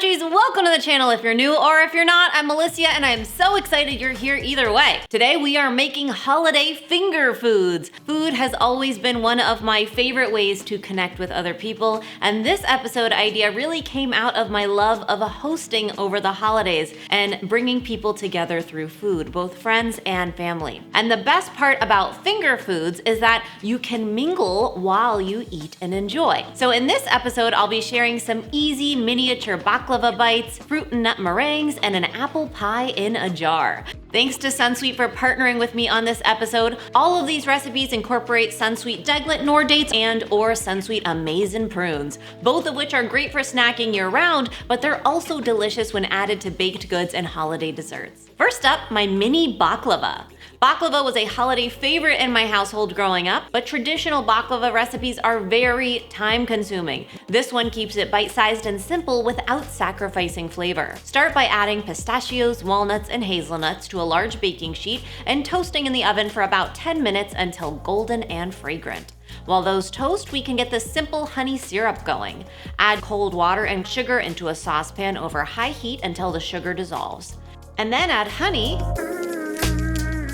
Munchies, welcome to the channel if you're new, or if you're not, I'm Alyssia and I'm so excited you're here either way. Today we are making holiday finger foods. Food has always been one of my favorite ways to connect with other people, and this episode idea really came out of my love of hosting over the holidays and bringing people together through food, both friends and family. And the best part about finger foods is that you can mingle while you eat and enjoy. So in this episode, I'll be sharing some easy miniature baklava bites, fruit and nut meringues, and an apple pie in a jar. Thanks to Sunsweet for partnering with me on this episode. All of these recipes incorporate Sunsweet Deglet Noor Dates and or Sunsweet Amaz Prunes, both of which are great for snacking year-round, but they're also delicious when added to baked goods and holiday desserts. First up, my mini baklava. Baklava was a holiday favorite in my household growing up, but traditional baklava recipes are very time-consuming. This one keeps it bite-sized and simple without sacrificing flavor. Start by adding pistachios, walnuts, and hazelnuts to a large baking sheet and toasting in the oven for about 10 minutes until golden and fragrant. While those toast, we can get the simple honey syrup going. Add cold water and sugar into a saucepan over high heat until the sugar dissolves. And then add honey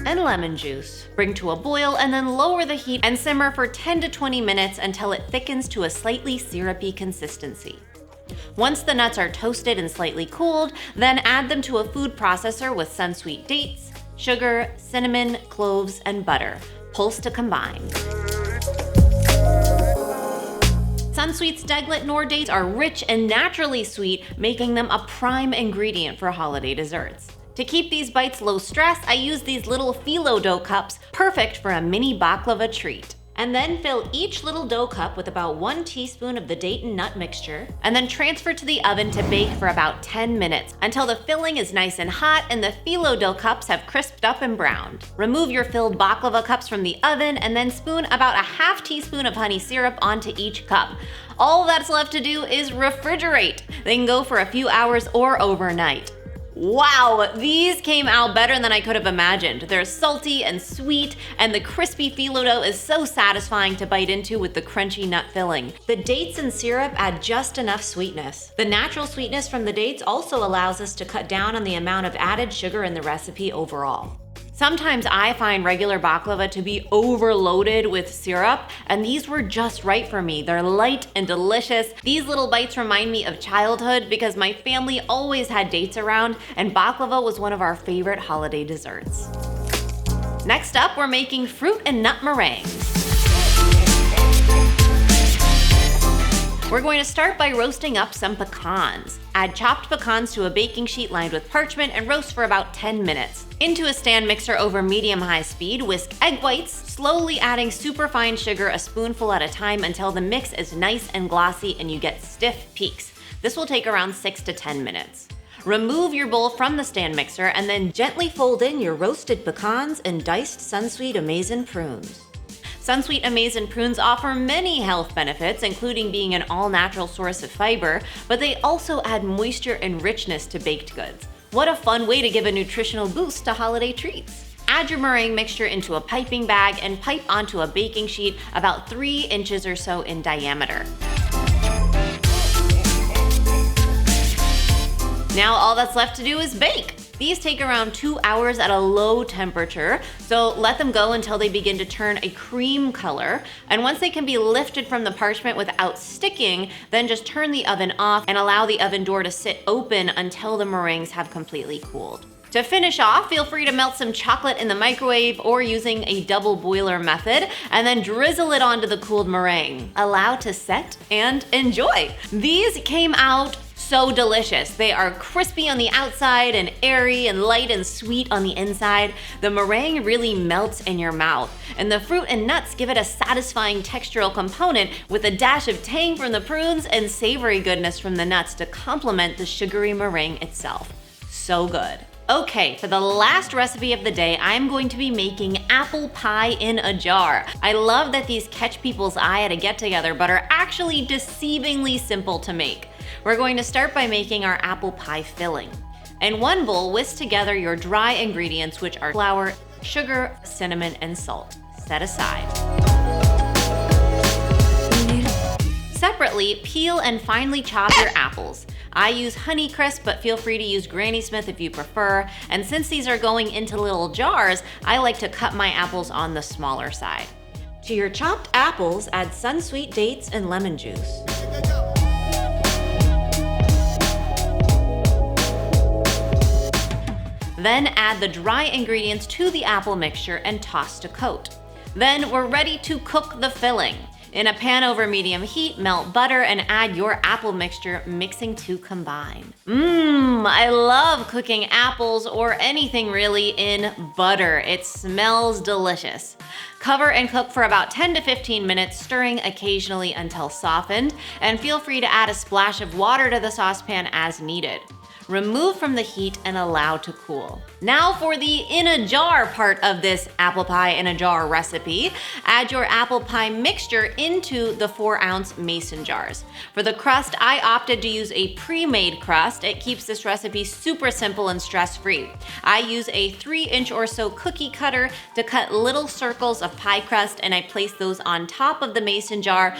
and lemon juice. Bring to a boil and then lower the heat and simmer for 10 to 20 minutes until it thickens to a slightly syrupy consistency. Once the nuts are toasted and slightly cooled, then add them to a food processor with Sunsweet dates, sugar, cinnamon, cloves, and butter. Pulse to combine. Sunsweet's Deglet Noor Dates are rich and naturally sweet, making them a prime ingredient for holiday desserts. To keep these bites low stress, I use these little phyllo dough cups, perfect for a mini baklava treat. And then fill each little dough cup with about 1 teaspoon of the date and nut mixture, and then transfer to the oven to bake for about 10 minutes until the filling is nice and hot and the phyllo dough cups have crisped up and browned. Remove your filled baklava cups from the oven and then spoon about a half teaspoon of honey syrup onto each cup. All that's left to do is refrigerate. They can go for a few hours or overnight. Wow, these came out better than I could have imagined. They're salty and sweet, and the crispy phyllo dough is so satisfying to bite into with the crunchy nut filling. The dates and syrup add just enough sweetness. The natural sweetness from the dates also allows us to cut down on the amount of added sugar in the recipe overall. Sometimes I find regular baklava to be overloaded with syrup, and these were just right for me. They're light and delicious. These little bites remind me of childhood because my family always had dates around, and baklava was one of our favorite holiday desserts. Next up, we're making fruit and nut meringues. We're going to start by roasting up some pecans. Add chopped pecans to a baking sheet lined with parchment and roast for about 10 minutes. Into a stand mixer over medium-high speed, whisk egg whites, slowly adding superfine sugar a spoonful at a time until the mix is nice and glossy and you get stiff peaks. This will take around 6 to 10 minutes. Remove your bowl from the stand mixer and then gently fold in your roasted pecans and diced Sunsweet Amaz Prunes. Sunsweet Amaz Prunes offer many health benefits, including being an all-natural source of fiber, but they also add moisture and richness to baked goods. What a fun way to give a nutritional boost to holiday treats. Add your meringue mixture into a piping bag and pipe onto a baking sheet about 3 inches or so in diameter. Now all that's left to do is bake. These take around 2 hours at a low temperature, so let them go until they begin to turn a cream color. And once they can be lifted from the parchment without sticking, then just turn the oven off and allow the oven door to sit open until the meringues have completely cooled. To finish off, feel free to melt some chocolate in the microwave or using a double boiler method, and then drizzle it onto the cooled meringue. Allow to set and enjoy. These came out so delicious. They are crispy on the outside and airy and light and sweet on the inside. The meringue really melts in your mouth, and the fruit and nuts give it a satisfying textural component with a dash of tang from the prunes and savory goodness from the nuts to complement the sugary meringue itself. So good. Okay, for the last recipe of the day, I'm going to be making apple pie in a jar. I love that these catch people's eye at a get-together, but are actually deceivingly simple to make. We're going to start by making our apple pie filling. In one bowl, whisk together your dry ingredients, which are flour, sugar, cinnamon, and salt. Set aside. Separately, peel and finely chop your apples. I use Honeycrisp, but feel free to use Granny Smith if you prefer. And since these are going into little jars, I like to cut my apples on the smaller side. To your chopped apples, add Sunsweet dates and lemon juice. Then add the dry ingredients to the apple mixture and toss to coat. Then we're ready to cook the filling. In a pan over medium heat, melt butter and add your apple mixture, mixing to combine. I love cooking apples or anything really in butter. It smells delicious. Cover and cook for about 10 to 15 minutes, stirring occasionally until softened, and feel free to add a splash of water to the saucepan as needed. Remove from the heat and allow to cool. Now for the in a jar part of this apple pie in a jar recipe. Add your apple pie mixture into the 4-ounce mason jars. For the crust, I opted to use a pre-made crust. It keeps this recipe super simple and stress-free. I use a 3-inch or so cookie cutter to cut little circles of pie crust, and I place those on top of the mason jar,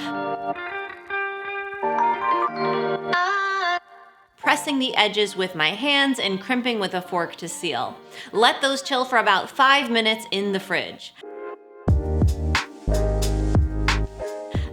pressing the edges with my hands and crimping with a fork to seal. Let those chill for about 5 minutes in the fridge.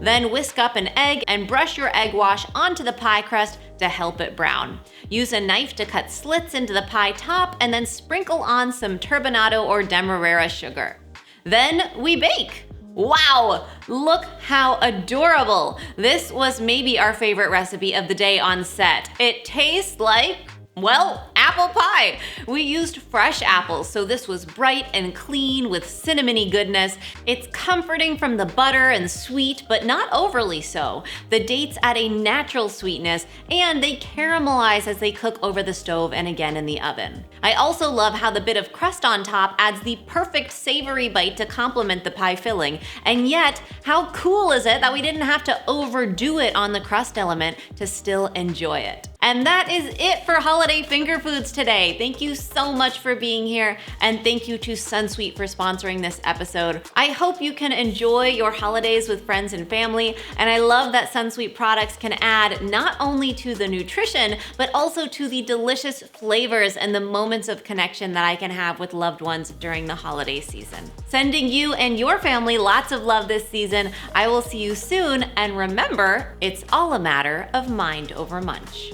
Then whisk up an egg and brush your egg wash onto the pie crust to help it brown. Use a knife to cut slits into the pie top and then sprinkle on some turbinado or demerara sugar. Then we bake. Wow, look how adorable. This was maybe our favorite recipe of the day on set. It tastes like, well, apple pie. We used fresh apples, so this was bright and clean with cinnamony goodness. It's comforting from the butter and sweet, but not overly so. The dates add a natural sweetness, and they caramelize as they cook over the stove and again in the oven. I also love how the bit of crust on top adds the perfect savory bite to complement the pie filling. And yet, how cool is it that we didn't have to overdo it on the crust element to still enjoy it? And that is it for holiday finger foods today. Thank you so much for being here, and thank you to Sunsweet for sponsoring this episode. I hope you can enjoy your holidays with friends and family, and I love that Sunsweet products can add not only to the nutrition, but also to the delicious flavors and the moments of connection that I can have with loved ones during the holiday season. Sending you and your family lots of love this season. I will see you soon, and remember, it's all a matter of mind over munch.